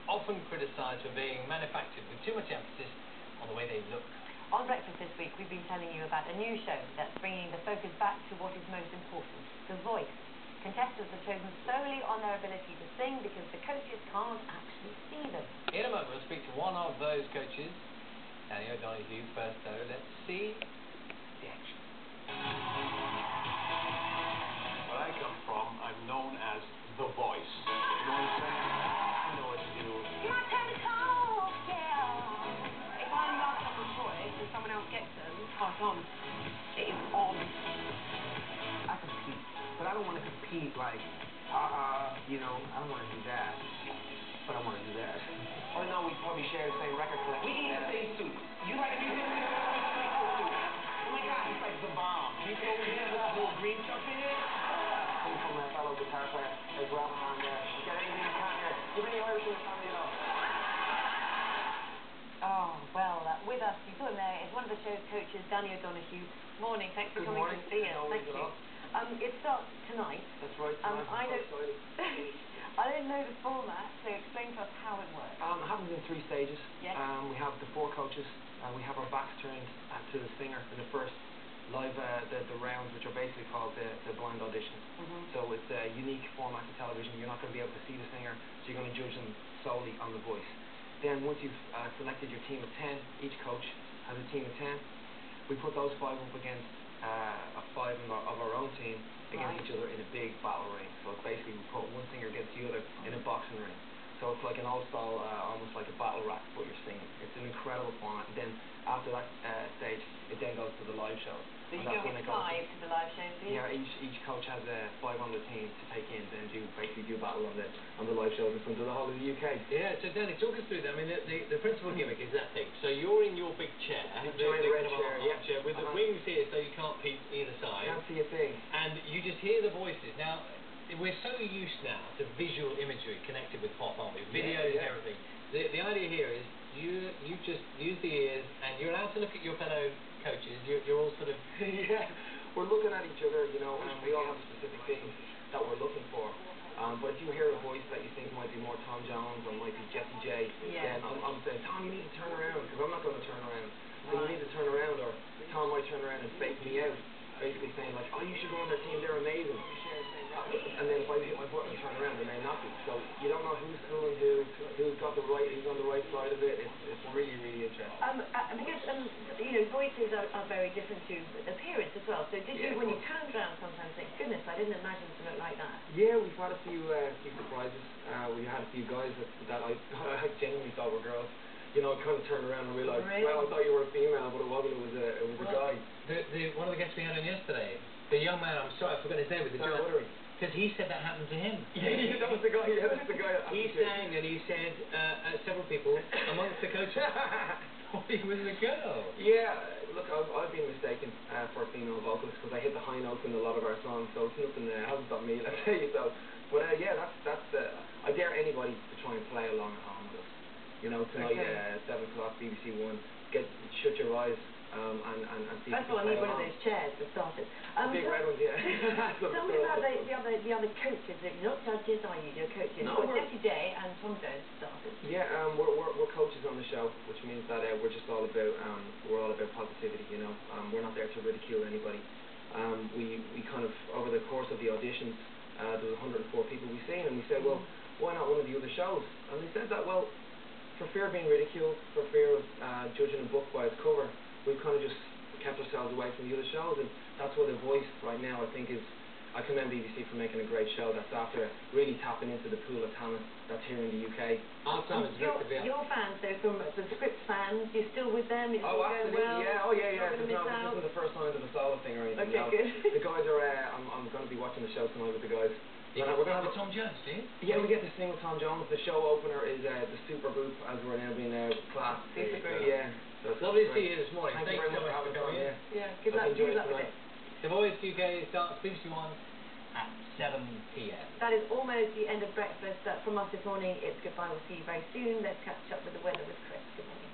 often criticised for being manufactured with too much emphasis on the way they look. On Breakfast this week, we've been telling you about a new show that's bringing the focus back to what is most important, the voice. Contestants are chosen solely on their ability to sing because the coaches can't actually see them. In a moment, we'll speak to one of those coaches, Danny O'Donoghue. First, though, let's see the action. Where I come from, I'm known as the voice. You know what I'm saying? I know what to do. If I'm last on the voice and someone else gets them, pass on. It is on. I compete, but I don't want to compete like, you know, I don't want to do that. But I want to do that. I know we probably share the same record collection. We eat the same soup. You like to eat the same soup? Oh my God, it's like the bomb. You throw in the whole green stuff in it. Coming from a fellow guitar player as well, and get anything you can here. Do you have any Irish in your family at all? Oh, well, with us, you saw him there, is one of the show's coaches, Danny O'Donoghue. Morning, thanks for coming to see us. Thank you. It starts tonight. That's right, tonight. I don't know the format, so explain to us how it works. It happens in 3 stages. Yes. We have the 4 coaches. We have our backs turned to the singer in the first live the rounds, which are basically called the blind auditions. So it's a unique format of television. You're not going to be able to see the singer, so you're going to judge them solely on the voice. Then once you've selected your team of 10, each coach has a team of 10. We put those 5 up against 5 of our own team against each other in a big battle ring. So it's basically we put one singer against the other in a boxing ring. So it's like an old style, almost like a battle rap, but you're singing. It's an incredible format. And then after that stage, it then goes to the live show. So you go with 5 to the live show, do you? Yeah, each coach has 5 on the team to take in, then basically do battle on the live shows in front of the whole of the UK. Yeah, so Danny, talk us through that. I mean, the principal gimmick is that thing. So you're in your big chair, the giant red chair, with the wings here, so you can't peep either side. Can't see a thing. And you just hear the voices. Now, we're so used now to visual imagery connected with pop, aren't we? Videos and everything. The idea here is you just use the ears, and you're allowed to look at your fellow coaches. You're all sort of we're looking at each other, you know, and we all have specific things that we're looking for. But if you hear a voice that you think might be more Tom Jones or might be Jessie J, then I'm saying, Tom, you need to turn around, because I'm not going to turn around. So you need to turn around, or Tom might turn around and fake me out, basically saying like, oh, you should go on their team, they're amazing. And then if I hit my button and turn around, they may not be. So you don't know who's fooling who's on the right side of it. It's really, really interesting. Because you know, voices are very different to appearance as well. So did you, when you turned around, sometimes think, goodness, I didn't imagine to look like that? Yeah, we've had a few surprises. We had a few guys that I genuinely thought were girls. You know, I kind of turned around and realised, well, I thought you were a female, but it wasn't. It was a guy. One of the guests we had on yesterday, the young man, I'm sorry, I forgot his name, with the giant. Because he said that happened to him. Yeah, that was the guy. Yeah, that's the guy. He sang and he said several people amongst the coaches thought he was a girl. Yeah, look, I've been mistaken for a female vocalist because I hit the high notes in a lot of our songs, so it's nothing. Hasn't stopped me, let's say so. But yeah, that's I dare anybody to try and play along at home with us. You know, tonight, 7 o'clock, BBC One. Shut your eyes. And see. First of all, I need one of those chairs for starters. Big red ones, yeah. Tell me about the other coaches. You're not judges, are you? You're coaches. No, we're Jessie J and Tom Jones starters. Yeah, we're coaches on the show, which means that we're just all about we're all about positivity. You know, we're not there to ridicule anybody. We kind of over the course of the auditions, there was 104 people we seen, and we said, well, why not one of the other shows? And they said that, well, for fear of being ridiculed, for fear of judging a book by its cover, we've kind of just kept ourselves away from the other shows, and that's why The Voice right now, I think, is. I commend BBC for making a great show that's after really tapping into the pool of talent that's here in the UK. Your fans, though, from the Script fans, you're still with them? It's absolutely, well, yeah. This isn't the first sign of a solo thing or anything. Okay, good. The guys are. I'm going to be watching the show tonight with the guys. We're going to have Tom Jones, do you? Yeah, we get to sing with Tom Jones. The show opener is the Super Group, as we're now being classed. Super Group. Yeah. So it's lovely to see you this morning. Thank you very much for having me. Yeah, good luck with it. The Voice UK starts BBC One at 7 p.m. That is almost the end of breakfast. From us this morning, it's goodbye. We'll see you very soon. Let's catch up with the weather with Chris. Good morning.